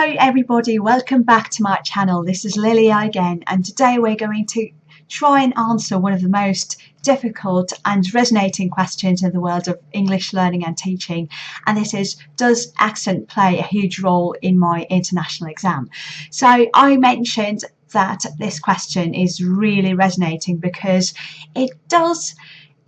Hello everybody, welcome back to my channel. This is Lilia again, and today we're going to try and answer one of the most difficult and resonating questions in the world of English learning and teaching, and this is, does accent play a huge role in my international exam? So I mentioned that this question is really resonating because it does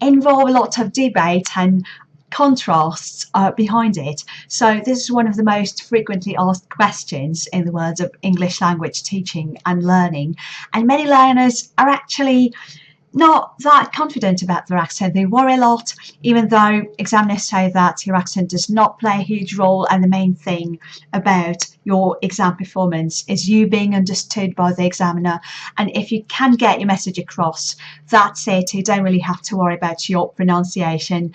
involve a lot of debate and contrasts behind it. So this is one of the most frequently asked questions in the world of English language teaching and learning, and many learners are actually not that confident about their accent. They worry a lot, even though examiners say that your accent does not play a huge role, and the main thing about your exam performance is you being understood by the examiner. And if you can get your message across, that's it. You don't really have to worry about your pronunciation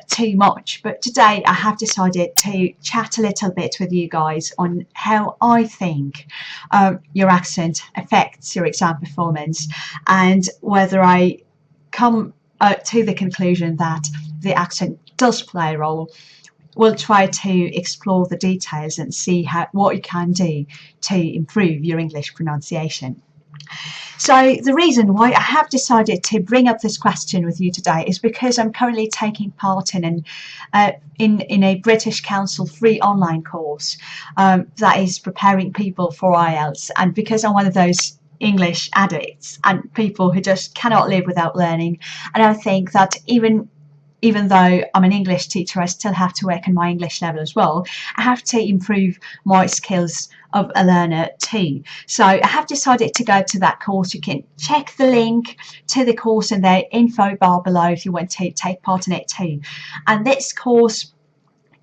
too much. But today I have decided to chat a little bit with you guys on how I think your accent affects your exam performance, and whether I come to the conclusion that the accent does play a role. We'll try to explore the details and see what you can do to improve your English pronunciation. So the reason why I have decided to bring up this question with you today is because I'm currently taking part in a British Council free online course that is preparing people for Ielts, and because I'm one of those English addicts and people who just cannot live without learning, and I think that even though I'm an English teacher, I still have to work on my English level as well. I have to improve my skills of a learner too. So I have decided to go to that course. You can check the link to the course in the info bar below if you want to take part in it too. And this course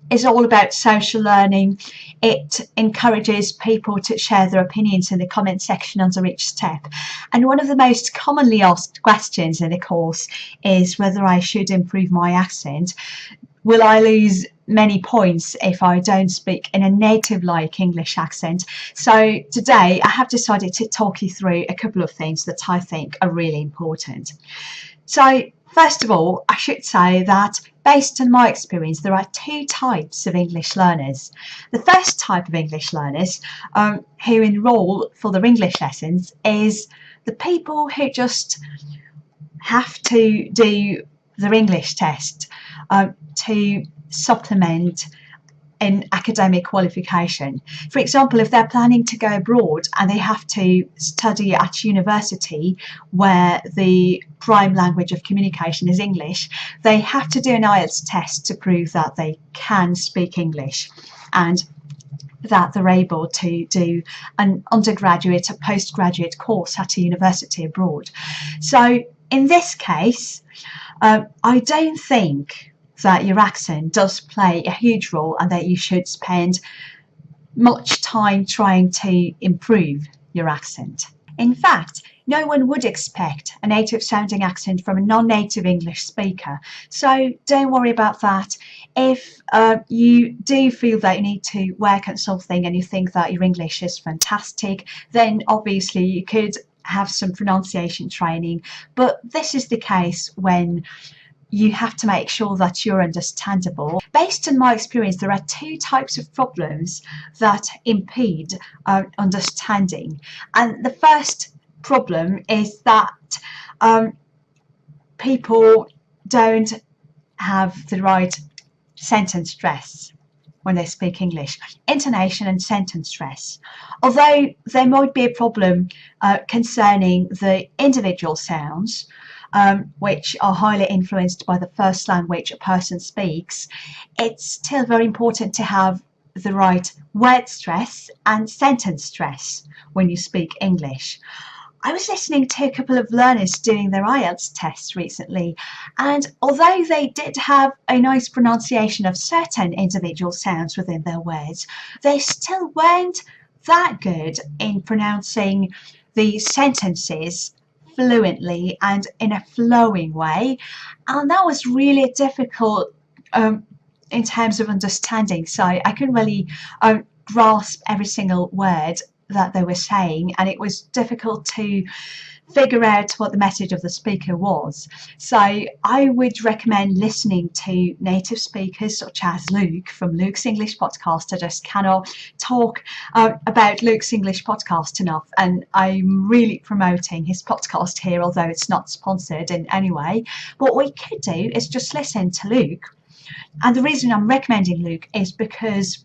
is all about social learning. It encourages people to share their opinions in the comment section under each step. And one of the most commonly asked questions in the course is whether I should improve my accent. Will I lose many points if I don't speak in a native-like English accent? So today I have decided to talk you through a couple of things that I think are really important. So first of all, I should say that based on my experience, there are two types of English learners. The first type of English learners who enroll for their English lessons is the people who just have to do their English test to supplement an academic qualification. For example, if they're planning to go abroad and they have to study at university where the prime language of communication is English, they have to do an Ielts test to prove that they can speak English and that they're able to do an undergraduate or postgraduate course at a university abroad. So in this case, I don't think that your accent does play a huge role and that you should spend much time trying to improve your accent. In fact, no one would expect a native sounding accent from a non-native English speaker, so don't worry about that. If you do feel that you need to work on something and you think that your English is fantastic, then obviously you could have some pronunciation training, but this is the case when you have to make sure that you're understandable. Based on my experience, there are two types of problems that impede understanding. And the first problem is that people don't have the right sentence stress when they speak English. Intonation and sentence stress. Although there might be a problem concerning the individual sounds, which are highly influenced by the first language a person speaks, it's still very important to have the right word stress and sentence stress when you speak English. I was listening to a couple of learners doing their Ielts tests recently, and although they did have a nice pronunciation of certain individual sounds within their words, they still weren't that good in pronouncing the sentences fluently and in a flowing way, and that was really difficult in terms of understanding. So I couldn't really grasp every single word that they were saying, and it was difficult to figure out what the message of the speaker was. So I would recommend listening to native speakers such as Luke from Luke's English Podcast. I just cannot talk about Luke's English Podcast enough, and I'm really promoting his podcast here, although it's not sponsored in any way. What we could do is just listen to Luke, and the reason I'm recommending Luke is because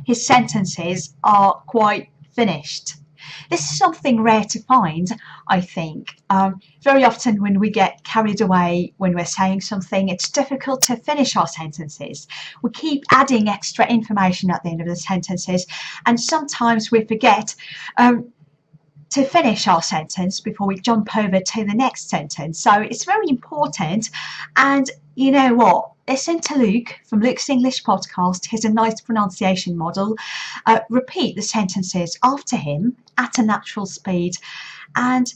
his sentences are quite finished. This is something rare to find, I think. Very often when we get carried away when we're saying something, it's difficult to finish our sentences. We keep adding extra information at the end of the sentences, and sometimes we forget to finish our sentence before we jump over to the next sentence. So it's very important. And you know what? Listen to Luke from Luke's English Podcast. He's a nice pronunciation model. Repeat the sentences after him at a natural speed and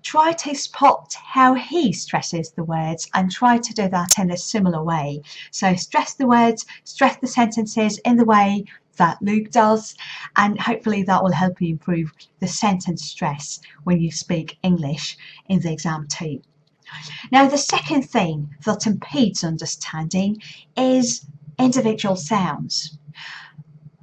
try to spot how he stresses the words, and try to do that in a similar way. So stress the words, stress the sentences in the way that Luke does, and hopefully that will help you improve the sentence stress when you speak English in the exam too. Now, the second thing that impedes understanding is individual sounds.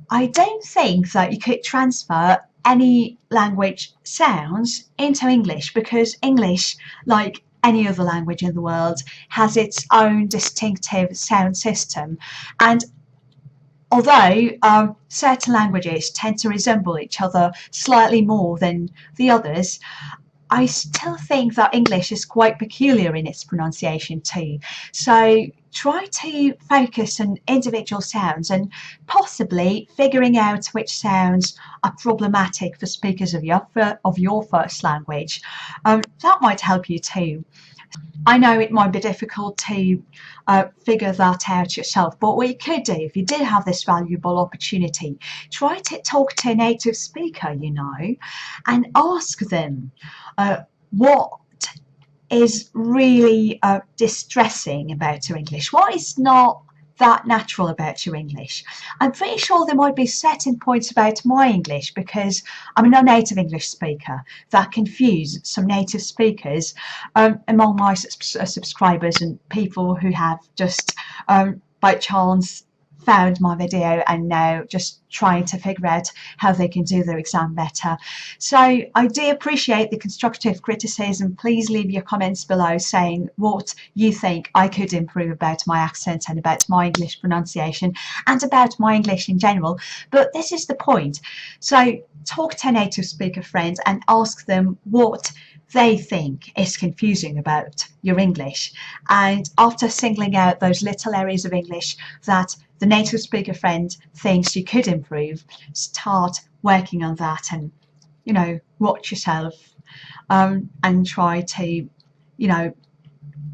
I don't think that you could transfer any language sounds into English, because English, like any other language in the world, has its own distinctive sound system. And although certain languages tend to resemble each other slightly more than the others, I still think that English is quite peculiar in its pronunciation too. So try to focus on individual sounds and possibly figuring out which sounds are problematic for speakers of your first language. That might help you too. I know it might be difficult to figure that out yourself, but what you could do, if you did have this valuable opportunity, try to talk to a native speaker, you know, and ask them what is really distressing about your English, what is not that natural about your English. I'm pretty sure there might be certain points about my English, because I'm a non-native English speaker, that confuse some native speakers among my subscribers and people who have just by chance found my video and now just trying to figure out how they can do their exam better. So I do appreciate the constructive criticism. Please leave your comments below saying what you think I could improve about my accent and about my English pronunciation and about my English in general. But this is the point. So talk to a native speaker friend and ask them what they think is confusing about your English. And after singling out those little areas of English that the native speaker friend thinks you could improve, start working on that, and, you know, watch yourself and try to, you know,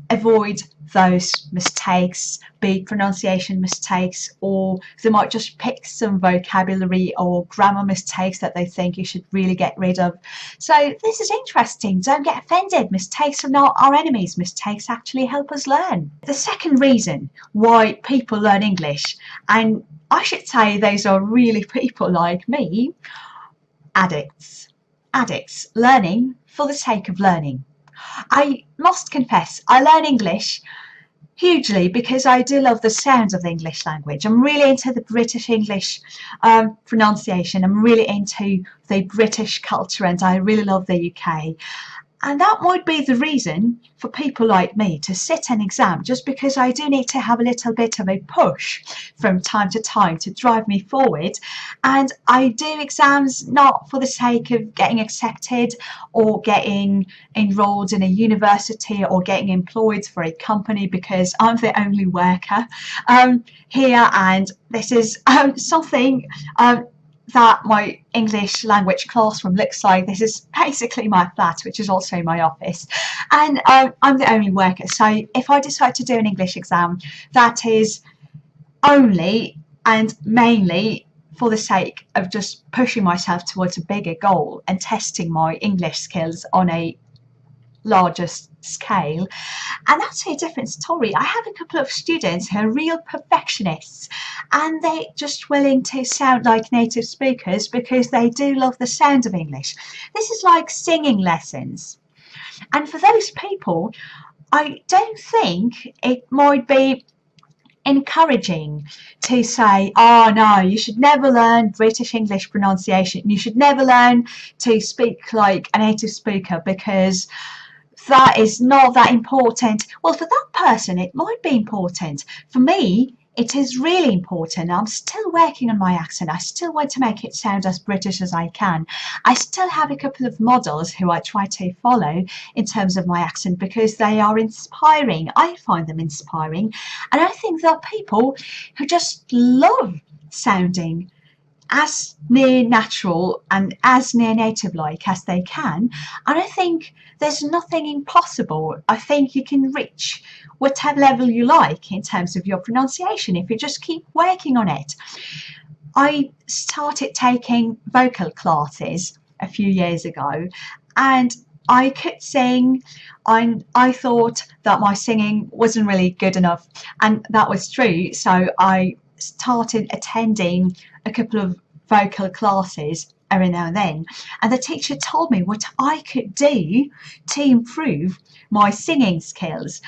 avoid those mistakes, be pronunciation mistakes, or they might just pick some vocabulary or grammar mistakes that they think you should really get rid of. So this is interesting. Don't get offended. Mistakes are not our enemies. Mistakes actually help us learn. The second reason why people learn English, and I should say those are really people like me, addicts. Addicts learning for the sake of learning. I must confess, I learn English hugely because I do love the sounds of the English language. I'm really into the British English pronunciation. I'm really into the British culture, and I really love the UK. And that might be the reason for people like me to sit an exam, just because I do need to have a little bit of a push from time to time to drive me forward. And I do exams not for the sake of getting accepted or getting enrolled in a university or getting employed for a company, because I'm the only worker here, and this is something that my English language classroom looks like. This is basically my flat, which is also my office, and I'm the only worker. So if I decide to do an English exam, that is only and mainly for the sake of just pushing myself towards a bigger goal and testing my English skills on a larger scale. And that's a different story. I have a couple of students who are real perfectionists, and they're just willing to sound like native speakers because they do love the sound of English. This is like singing lessons. And for those people, I don't think it might be encouraging to say, oh no, you should never learn British English pronunciation. You should never learn to speak like a native speaker because that is not that important. Well, for that person, it might be important. For me, it is really important. I'm still working on my accent. I still want to make it sound as British as I can. I still have a couple of models who I try to follow in terms of my accent because they are inspiring. I find them inspiring. And I think there are people who just love sounding as near natural and as near native like as they can, and I think there's nothing impossible. I think you can reach whatever level you like in terms of your pronunciation if you just keep working on it. I started taking vocal classes a few years ago, and I could sing, and I thought that my singing wasn't really good enough, and that was true. So I started attending a couple of vocal classes every now and then, and the teacher told me what I could do to improve my singing skills.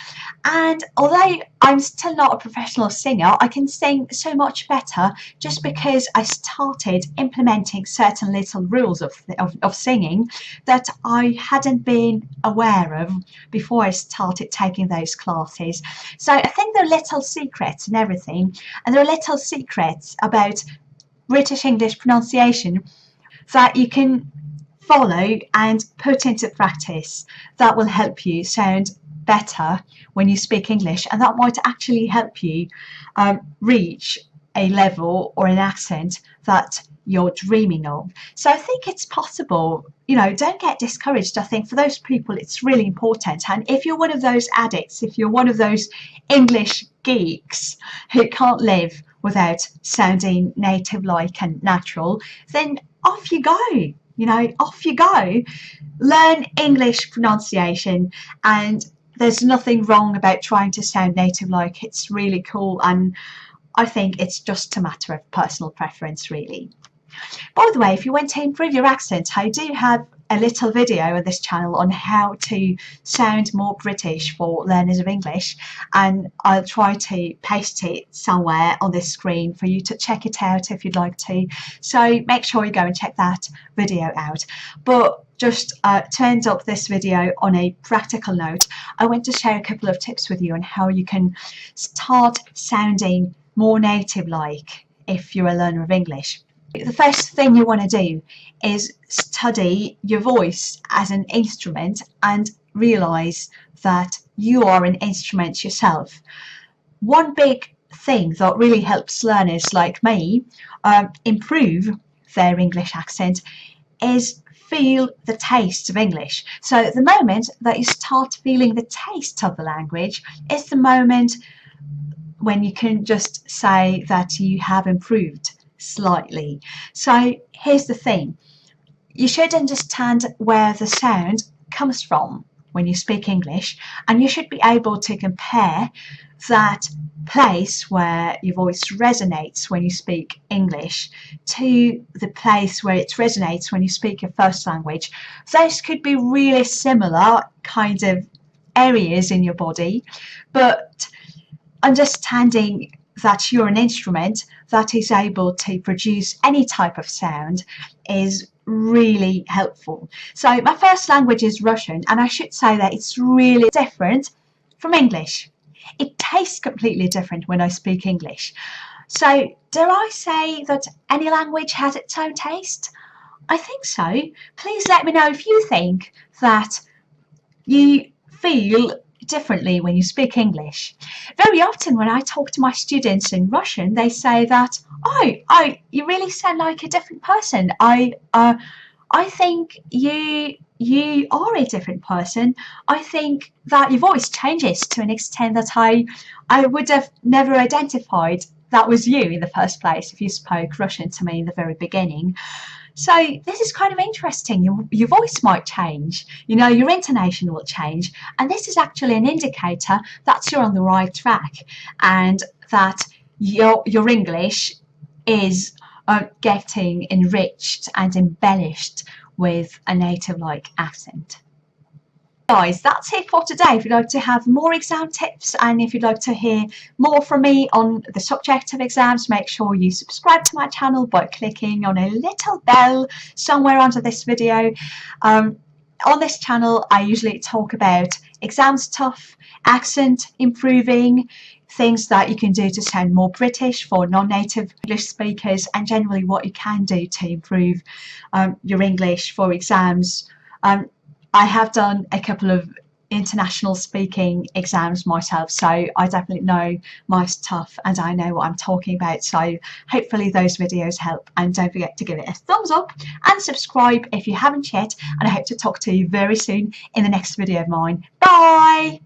And although I'm still not a professional singer, I can sing so much better just because I started implementing certain little rules of singing that I hadn't been aware of before I started taking those classes. So I think there are little secrets in everything, and there are little secrets about British English pronunciation that you can follow and put into practice that will help you sound better when you speak English, and that might actually help you reach a level or an accent that you're dreaming of. So I think it's possible. You know, don't get discouraged. I think for those people it's really important, and if you're one of those addicts, if you're one of those English geeks who can't live without sounding native like and natural, then off you go. You know, off you go. Learn English pronunciation, and there's nothing wrong about trying to sound native like. It's really cool, and I think it's just a matter of personal preference, really. By the way, if you want to improve your accent, I do have a little video on this channel on how to sound more British for learners of English, and I'll try to paste it somewhere on this screen for you to check it out if you'd like to. So make sure you go and check that video out. But just to end up this video on a practical note, I want to share a couple of tips with you on how you can start sounding more native-like if you're a learner of English. The first thing you want to do is study your voice as an instrument and realise that you are an instrument yourself. One big thing that really helps learners like me improve their English accent is feel the taste of English. So the moment that you start feeling the taste of the language is the moment when you can just say that you have improved slightly. So here's the thing. You should understand where the sound comes from when you speak English, and you should be able to compare that place where your voice resonates when you speak English to the place where it resonates when you speak your first language. Those could be really similar kind of areas in your body, but understanding that you're an instrument that is able to produce any type of sound is really helpful. So my first language is Russian, and I should say that it's really different from English. It tastes completely different when I speak English. So dare I say that any language has its own taste? I think so. Please let me know if you think that you feel differently when you speak English. Very often when I talk to my students in Russian, they say that, oh, you really sound like a different person. I think you are a different person. I think that your voice changes to an extent that I would have never identified that was you in the first place if you spoke Russian to me in the very beginning. So this is kind of interesting. Your voice might change, you know, your intonation will change, and this is actually an indicator that you're on the right track and that your English is getting enriched and embellished with a native-like accent. Guys, that's it for today. If you'd like to have more exam tips and if you'd like to hear more from me on the subject of exams, make sure you subscribe to my channel by clicking on a little bell somewhere under this video. On this channel, I usually talk about exam stuff, accent improving, things that you can do to sound more British for non-native English speakers, and generally what you can do to improve your English for exams. I have done a couple of international speaking exams myself, so I definitely know my stuff and I know what I'm talking about. So hopefully those videos help, and don't forget to give it a thumbs up and subscribe if you haven't yet, and I hope to talk to you very soon in the next video of mine. Bye!